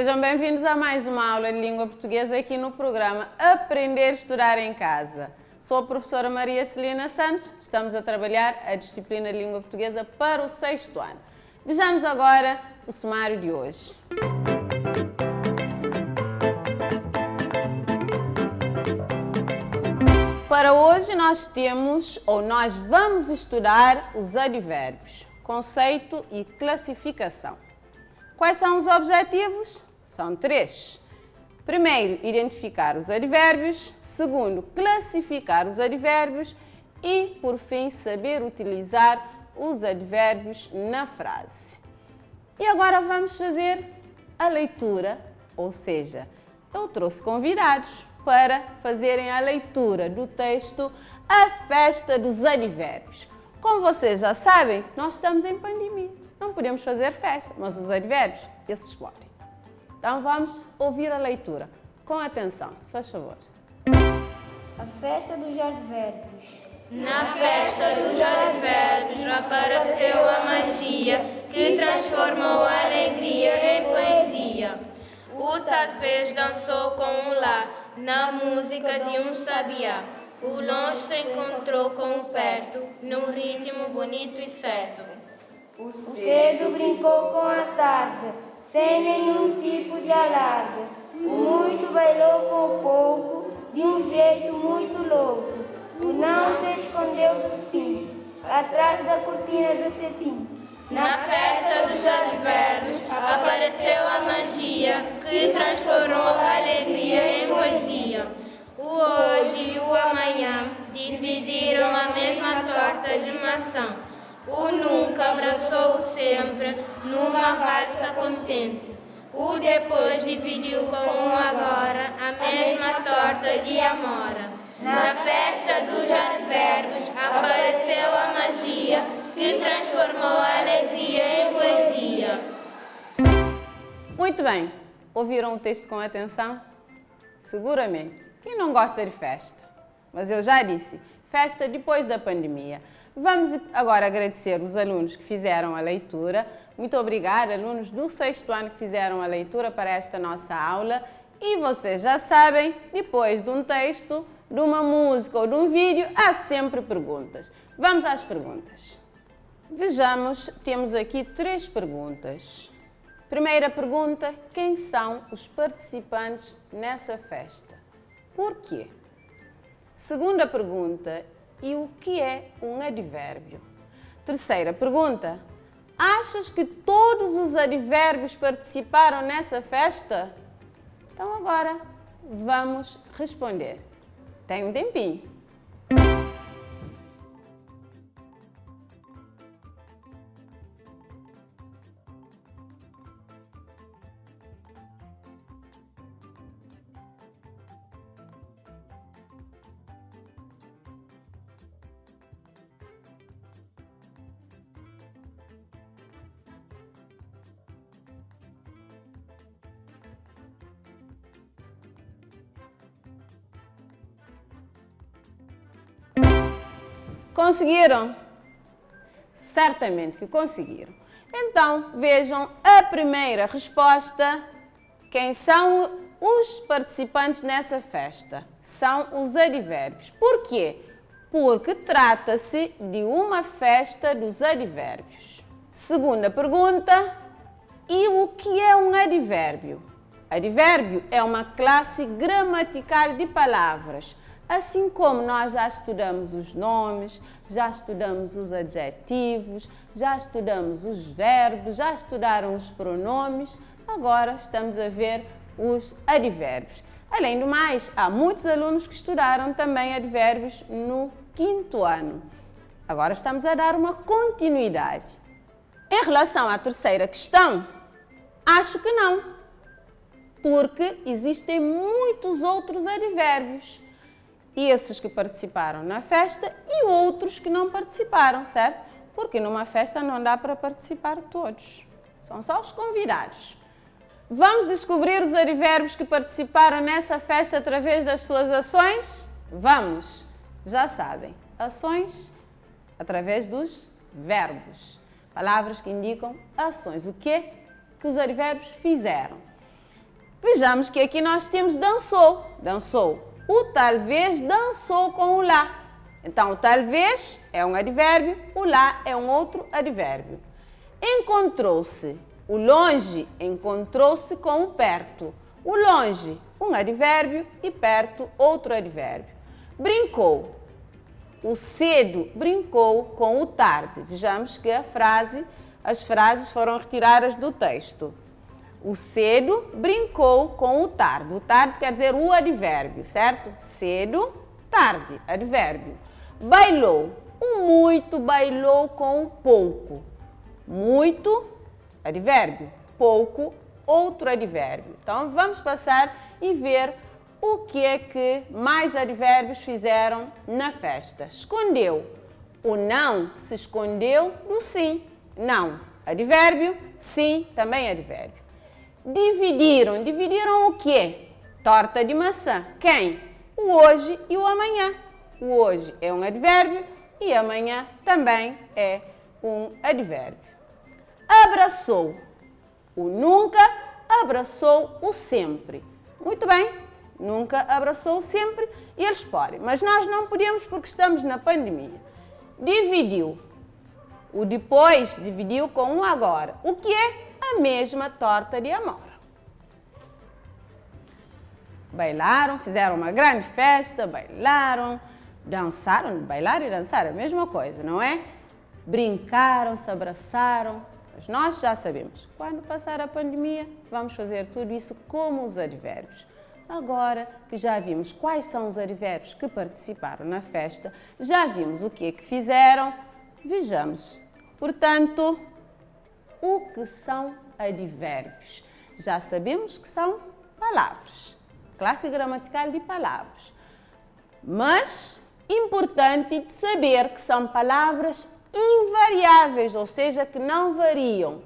Sejam bem-vindos a mais uma aula de língua portuguesa aqui no programa Aprender a Estudar em Casa. Sou a professora Maria Celina Santos, estamos a trabalhar a disciplina de língua portuguesa para o 6º ano. Vejamos agora o sumário de hoje. Para hoje nós vamos estudar os advérbios, conceito e classificação. Quais são os objetivos? São 3. Primeiro, identificar os advérbios. Segundo, classificar os advérbios. E, por fim, saber utilizar os advérbios na frase. E agora vamos fazer a leitura, ou seja, eu trouxe convidados para fazerem a leitura do texto A Festa dos Advérbios. Como vocês já sabem, nós estamos em pandemia. Não podemos fazer festa, mas os advérbios, esses podem. Então vamos ouvir a leitura. Com atenção, se faz favor. A festa dos advérbios. Na festa dos advérbios apareceu a magia que transformou a alegria em poesia. O talvez dançou com o lá, na música de um sabiá. O longe se encontrou com o perto, num ritmo bonito e certo. O cedo brincou com a tarde, sem nenhum tipo de alarde. O muito bailou com o pouco, de um jeito muito louco. O não se escondeu do sim, atrás da cortina de cetim. Na festa dos advérbios apareceu a magia que transformou a alegria em poesia. O hoje e o amanhã dividiram a mesma torta de maçã. O nunca abraçou o sempre numa valsa contente. O depois dividiu com o agora a mesma torta de amora. Na festa dos advérbios apareceu a magia que transformou a alegria em poesia. Muito bem, ouviram o texto com atenção? Seguramente. Quem não gosta de festa? Mas eu já disse, festa depois da pandemia. Vamos agora agradecer os alunos que fizeram a leitura. Muito obrigada, alunos do 6º ano que fizeram a leitura para esta nossa aula. E vocês já sabem, depois de um texto, de uma música ou de um vídeo, há sempre perguntas. Vamos às perguntas. Vejamos, temos aqui 3 perguntas. Primeira pergunta, quem são os participantes nessa festa? Por quê? Segunda pergunta, e o que é um advérbio? Terceira pergunta, achas que todos os advérbios participaram nessa festa? Então agora vamos responder. Tem um tempinho. Conseguiram? Certamente que conseguiram. Então, vejam a primeira resposta. Quem são os participantes nessa festa? São os advérbios. Por quê? Porque trata-se de uma festa dos advérbios. Segunda pergunta. E o que é um advérbio? Advérbio é uma classe gramatical de palavras. Assim como nós já estudamos os nomes, já estudamos os adjetivos, já estudamos os verbos, já estudaram os pronomes, agora estamos a ver os advérbios. Além do mais, há muitos alunos que estudaram também advérbios no 5º ano. Agora estamos a dar uma continuidade. Em relação à terceira questão, acho que não, porque existem muitos outros advérbios. E esses que participaram na festa e outros que não participaram, certo? Porque numa festa não dá para participar todos. São só os convidados. Vamos descobrir os advérbios que participaram nessa festa através das suas ações? Vamos! Já sabem, ações através dos verbos. Palavras que indicam ações. O que os advérbios fizeram. Vejamos que aqui nós temos dançou. Dançou. O talvez dançou com o lá. Então, o talvez é um advérbio, o lá é um outro advérbio. Encontrou-se. O longe encontrou-se com o perto. O longe, um advérbio, e perto, outro advérbio. Brincou. O cedo brincou com o tarde. Vejamos que as frases foram retiradas do texto. O cedo brincou com o tarde. O tarde quer dizer o advérbio, certo? Cedo, tarde, advérbio. Bailou. O muito bailou com o pouco. Muito, advérbio. Pouco, outro advérbio. Então, vamos passar e ver o que é que mais advérbios fizeram na festa. Escondeu. O não se escondeu do sim. Não, advérbio. Sim, também advérbio. Dividiram. Dividiram o quê? Torta de maçã. Quem? O hoje e o amanhã. O hoje é um advérbio e amanhã também é um advérbio. Abraçou. O nunca abraçou o sempre. Muito bem, nunca abraçou o sempre e eles podem, mas nós não podemos porque estamos na pandemia. Dividiu. O depois dividiu com um agora. O que é? A mesma torta de amora. Bailaram, fizeram uma grande festa, bailaram, dançaram. Bailar e dançar é a mesma coisa, não é? Brincaram, se abraçaram. Mas nós já sabemos, quando passar a pandemia, vamos fazer tudo isso como os advérbios. Agora que já vimos quais são os advérbios que participaram na festa, já vimos o que é que fizeram, vejamos. Portanto, o que são advérbios? Já sabemos que são palavras, classe gramatical de palavras. Mas, importante de saber que são palavras invariáveis, ou seja, que não variam.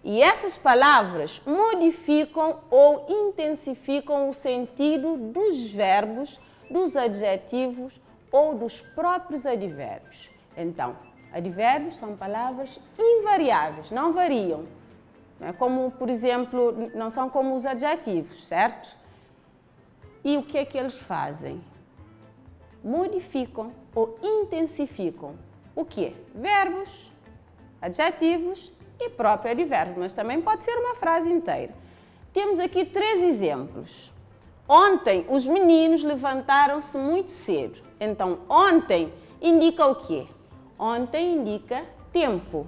E essas palavras modificam ou intensificam o sentido dos verbos, dos adjetivos ou dos próprios advérbios. Então, advérbios são palavras invariáveis, não variam. Não é como, por exemplo, não são como os adjetivos, certo? E o que é que eles fazem? Modificam ou intensificam o quê? Verbos, adjetivos e próprio advérbio, mas também pode ser uma frase inteira. Temos aqui 3 exemplos. Ontem os meninos levantaram-se muito cedo. Então, ontem indica o quê? Ontem indica tempo.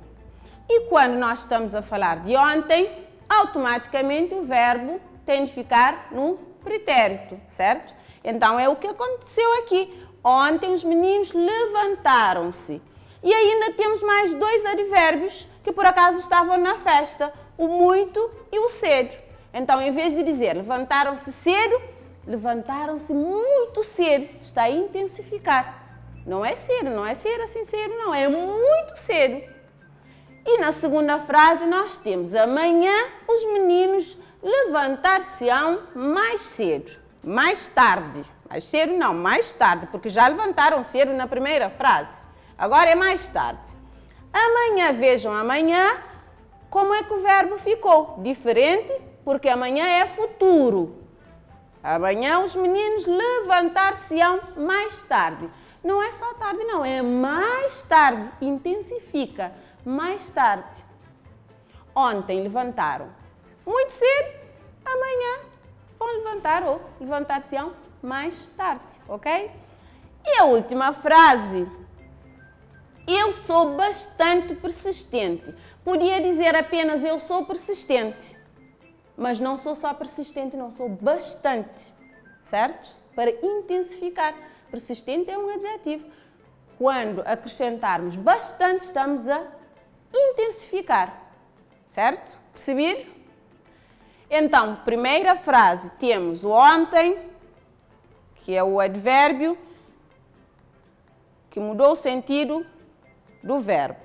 E quando nós estamos a falar de ontem, automaticamente o verbo tem de ficar no pretérito, certo? Então, é o que aconteceu aqui. Ontem os meninos levantaram-se. E ainda temos mais 2 advérbios que por acaso estavam na festa, o muito e o cedo. Então, em vez de dizer levantaram-se cedo, levantaram-se muito cedo. Está a intensificar. Não é cedo, não é ser assim cedo, não. É muito cedo. E na segunda frase nós temos amanhã os meninos levantar-se-ão mais cedo. Mais tarde. Mais cedo não, mais tarde, porque já levantaram cedo na primeira frase. Agora é mais tarde. Amanhã, vejam amanhã, como é que o verbo ficou? Diferente, porque amanhã é futuro. Amanhã os meninos levantar-se-ão mais tarde. Não é só tarde, não, é mais tarde. Intensifica, mais tarde. Ontem levantaram muito cedo, amanhã vão levantar ou levantar-se-ão mais tarde, ok? E a última frase. Eu sou bastante persistente. Podia dizer apenas eu sou persistente, mas não sou só persistente, não sou bastante, certo? Para intensificar. Persistente é um adjetivo. Quando acrescentarmos bastante, estamos a intensificar, certo? Percebido? Então, primeira frase, temos o ontem, que é o advérbio, que mudou o sentido do verbo.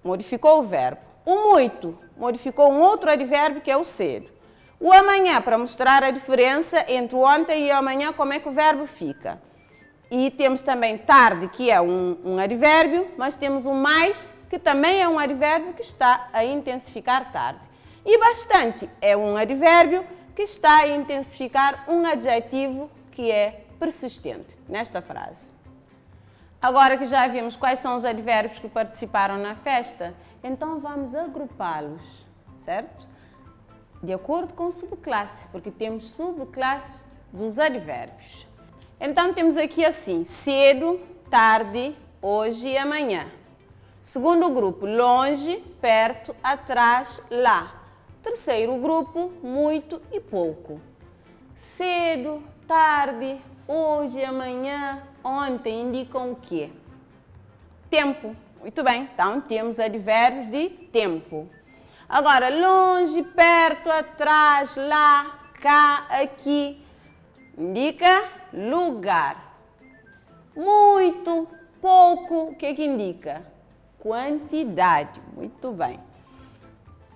Modificou o verbo. O muito modificou um outro advérbio que é o cedo. O amanhã, para mostrar a diferença entre o ontem e o amanhã, como é que o verbo fica. E temos também tarde, que é um advérbio, mas temos o mais, que também é um advérbio que está a intensificar tarde. E bastante é um advérbio que está a intensificar um adjetivo que é persistente nesta frase. Agora que já vimos quais são os advérbios que participaram na festa, então vamos agrupá-los, certo? De acordo com subclasse, porque temos subclasses dos advérbios. Então temos aqui assim, cedo, tarde, hoje e amanhã. Segundo grupo, longe, perto, atrás, lá. Terceiro grupo, muito e pouco. Cedo, tarde, hoje, amanhã, ontem indicam o quê? Tempo. Muito bem, então temos advérbios de tempo. Agora, longe, perto, atrás, lá, cá, aqui, indica lugar. Muito, pouco, o que é que indica? Quantidade. Muito bem.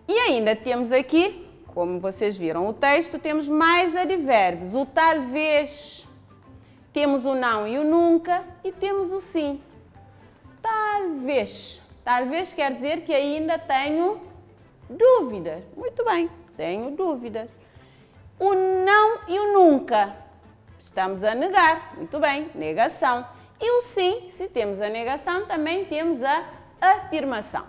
E ainda temos aqui, como vocês viram o texto, temos mais advérbios. O talvez, temos o não e o nunca e temos o sim. Talvez. Talvez quer dizer que ainda tenho dúvidas. Muito bem, tenho dúvidas. O não e o nunca. Estamos a negar. Muito bem, negação. E o sim, se temos a negação, também temos a afirmação.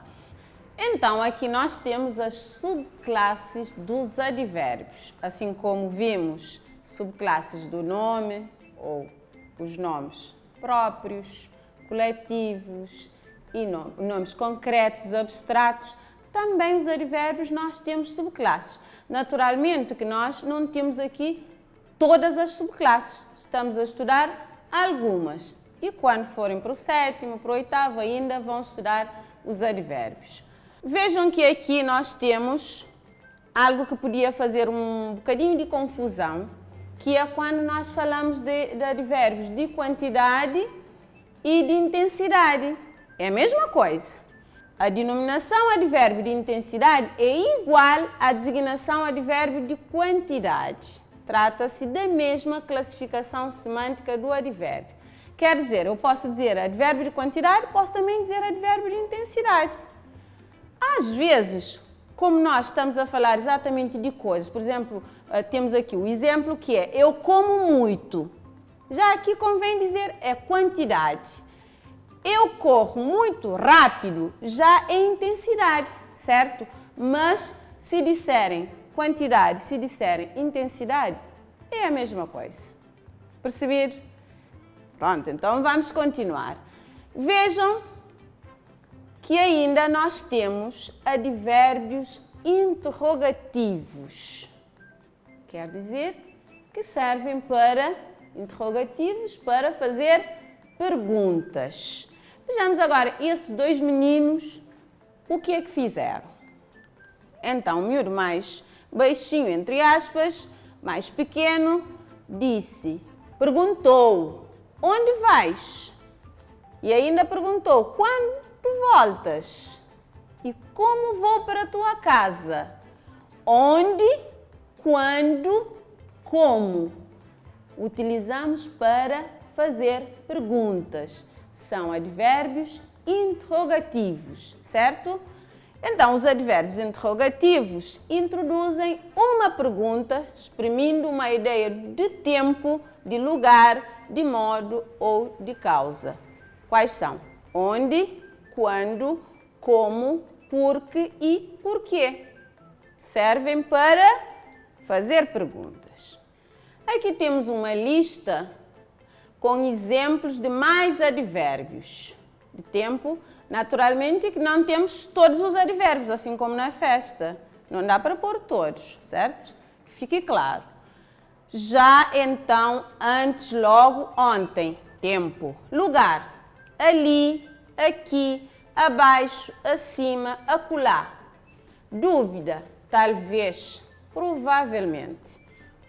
Então, aqui nós temos as subclasses dos advérbios. Assim como vimos subclasses do nome, ou os nomes próprios, coletivos e nomes concretos, abstratos, também os advérbios nós temos subclasses. Naturalmente que nós não temos aqui todas as subclasses, estamos a estudar algumas. E quando forem para o sétimo, para o oitavo, ainda vão estudar os advérbios. Vejam que aqui nós temos algo que podia fazer um bocadinho de confusão, que é quando nós falamos de advérbios de quantidade e de intensidade. É a mesma coisa. A denominação advérbio de intensidade é igual à designação advérbio de quantidade. Trata-se da mesma classificação semântica do advérbio. Quer dizer, eu posso dizer advérbio de quantidade, posso também dizer advérbio de intensidade. Às vezes, como nós estamos a falar exatamente de coisas, por exemplo, temos aqui o exemplo que é eu como muito. Já aqui convém dizer é quantidade. Eu corro muito rápido, já é intensidade, certo? Mas se disserem quantidade, se disserem intensidade, é a mesma coisa. Perceber? Pronto, então vamos continuar. Vejam que ainda nós temos advérbios interrogativos. Quer dizer que servem para interrogativos, para fazer perguntas. Vejamos agora esses dois meninos, o que é que fizeram? Então, o miúdo mais baixinho, entre aspas, mais pequeno, perguntou, onde vais? E ainda perguntou, quando voltas? E como vou para a tua casa? Onde, quando, como? Utilizamos para fazer perguntas. São advérbios interrogativos, certo? Então, os advérbios interrogativos introduzem uma pergunta, exprimindo uma ideia de tempo, de lugar, de modo ou de causa. Quais são? Onde, quando, como, porque e porquê. Servem para fazer perguntas. Aqui temos uma lista com exemplos de mais advérbios de tempo. Naturalmente que não temos todos os advérbios, assim como na festa. Não dá para pôr todos, certo? Que fique claro. Já então, antes, logo, ontem, tempo. Lugar, ali, aqui, abaixo, acima, acolá. Dúvida, talvez, provavelmente,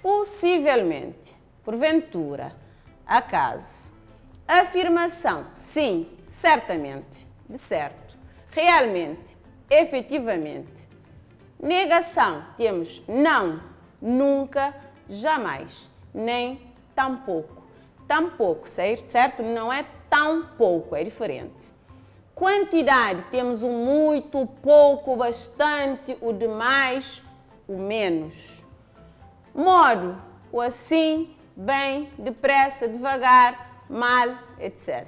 possivelmente, porventura, acaso. Afirmação, sim, certamente, de certo, realmente, efetivamente. Negação, temos não, nunca, jamais, nem tampouco. Tampouco, certo? Não é tão pouco, é diferente. Quantidade, temos o muito, o pouco, o bastante, o demais, o menos. Modo, o assim, bem, depressa, devagar, mal, etc.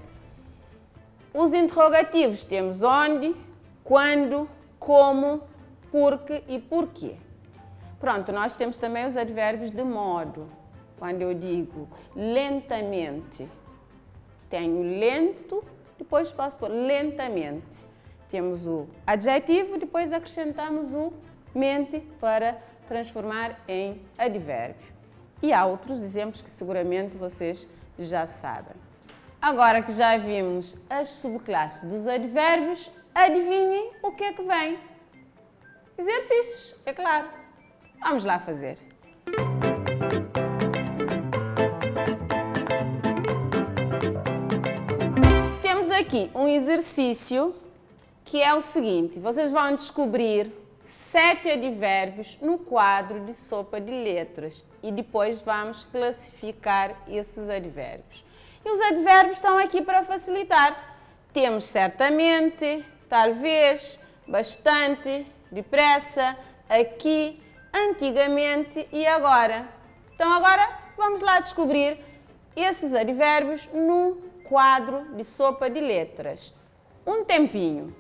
Os interrogativos, temos onde, quando, como, porque e porquê. Pronto, nós temos também os advérbios de modo. Quando eu digo lentamente, tenho lento, depois posso pôr lentamente. Temos o adjetivo, depois acrescentamos o mente para transformar em advérbio. E há outros exemplos que seguramente vocês já sabem. Agora que já vimos as subclasses dos advérbios, adivinhem o que é que vem? Exercícios, é claro. Vamos lá fazer. Temos aqui um exercício que é o seguinte: vocês vão descobrir 7 advérbios no quadro de sopa de letras e depois vamos classificar esses advérbios. E os advérbios estão aqui para facilitar. Temos certamente, talvez, bastante, depressa, aqui, antigamente e agora. Então agora vamos lá descobrir esses advérbios no quadro de sopa de letras. Um tempinho.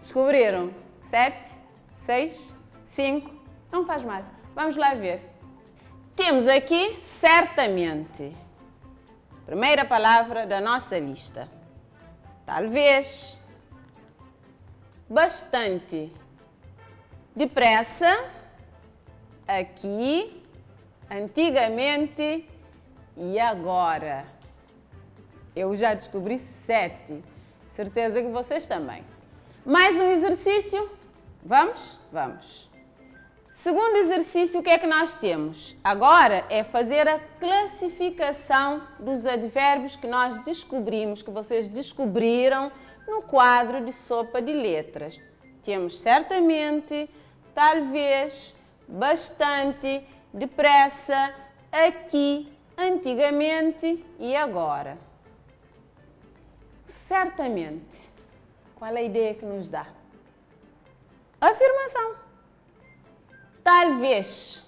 Descobriram? 7, 6, 5, não faz mal. Vamos lá ver. Temos aqui certamente. Primeira palavra da nossa lista. Talvez. Bastante. Depressa. Aqui. Antigamente. E agora. Eu já descobri 7. Certeza que vocês também. Mais um exercício? Vamos? Vamos. Segundo exercício, o que é que nós temos? Agora é fazer a classificação dos advérbios que nós descobrimos, que vocês descobriram no quadro de sopa de letras. Temos certamente, talvez, bastante, depressa, aqui, antigamente e agora. Certamente. Qual é a ideia que nos dá? Afirmação. Talvez.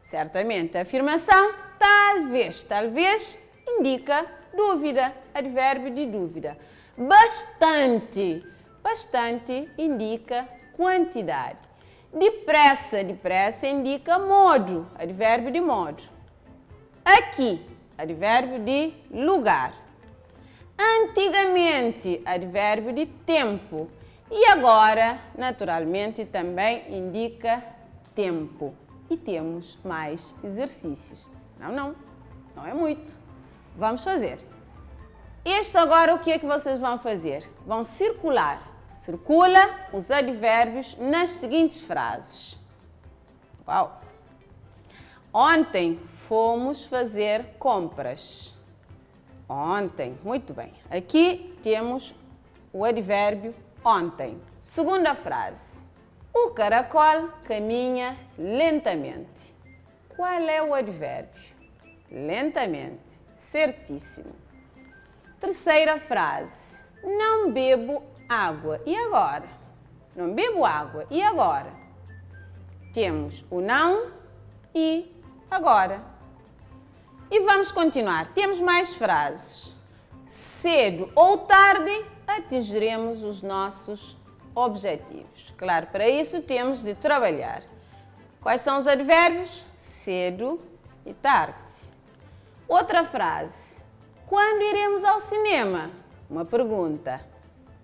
Certamente. Afirmação. Talvez. Talvez indica dúvida. Advérbio de dúvida. Bastante. Bastante indica quantidade. Depressa. Depressa indica modo. Advérbio de modo. Aqui. Advérbio de lugar. Antigamente, advérbio de tempo. E agora, naturalmente, também indica tempo. E temos mais exercícios. Não é muito. Vamos fazer. Este agora, o que é que vocês vão fazer? Vão circular. Circula os advérbios nas seguintes frases. Uau! Ontem fomos fazer compras. Ontem, muito bem. Aqui temos o advérbio ontem. Segunda frase. O caracol caminha lentamente. Qual é o advérbio? Lentamente. Certíssimo. Terceira frase. Não bebo água. E agora? Não bebo água. E agora? Temos o não e agora. E vamos continuar. Temos mais frases. cedo ou tarde atingiremos os nossos objetivos. Claro, para isso temos de trabalhar. Quais são os advérbios? Cedo e tarde. Outra frase. Quando iremos ao cinema? Uma pergunta.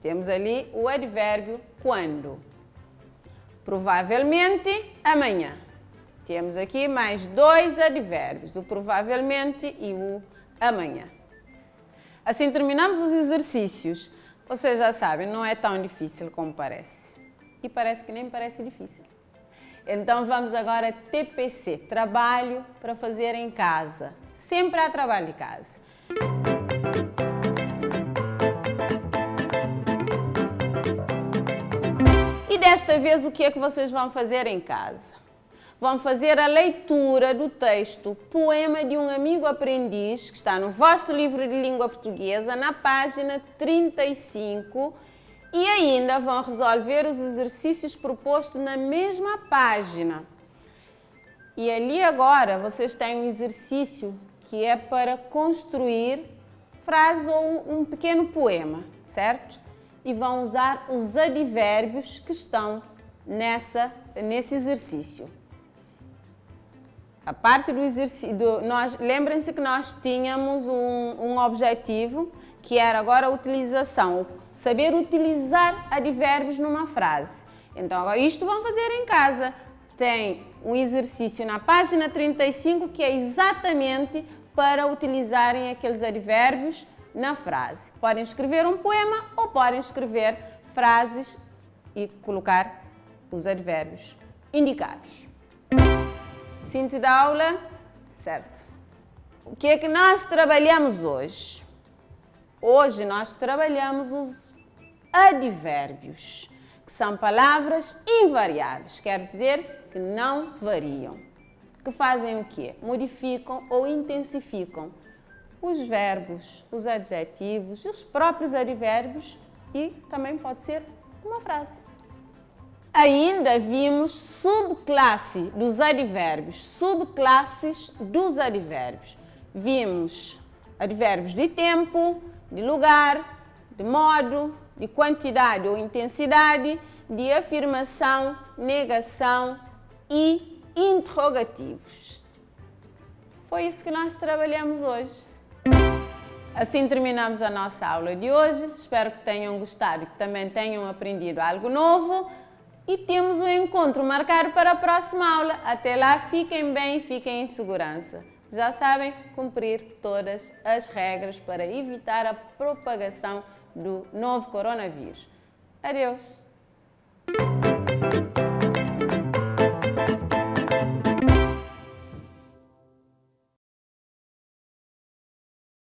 Temos ali o advérbio quando. Provavelmente amanhã. Temos aqui mais dois advérbios, o provavelmente e o amanhã. Assim terminamos os exercícios. Vocês já sabem, não é tão difícil como parece. E parece que nem parece difícil. Então vamos agora a TPC, trabalho para fazer em casa. Sempre há trabalho de casa. E desta vez o que é que vocês vão fazer em casa? Vão fazer a leitura do texto Poema de um Amigo Aprendiz, que está no vosso livro de língua portuguesa, na página 35, e ainda vão resolver os exercícios propostos na mesma página. E ali agora vocês têm um exercício que é para construir frase ou um pequeno poema, certo? E vão usar os advérbios que estão nesse exercício. A parte do exercício, lembrem-se que nós tínhamos um objetivo que era agora a utilização, saber utilizar advérbios numa frase. Então agora isto vão fazer em casa. Tem um exercício na página 35 que é exatamente para utilizarem aqueles advérbios na frase. Podem escrever um poema ou podem escrever frases e colocar os advérbios indicados. Síntese da aula, certo? O que é que nós trabalhamos hoje? Hoje nós trabalhamos os advérbios, que são palavras invariáveis, quer dizer que não variam. Que fazem o quê? Modificam ou intensificam os verbos, os adjetivos e os próprios advérbios e também pode ser uma frase. Ainda vimos subclasse dos advérbios, subclasses dos advérbios. Vimos advérbios de tempo, de lugar, de modo, de quantidade ou intensidade, de afirmação, negação e interrogativos. Foi isso que nós trabalhamos hoje. Assim terminamos a nossa aula de hoje. Espero que tenham gostado e que também tenham aprendido algo novo. E temos um encontro marcado para a próxima aula. Até lá, fiquem bem e fiquem em segurança. Já sabem, cumprir todas as regras para evitar a propagação do novo coronavírus. Adeus!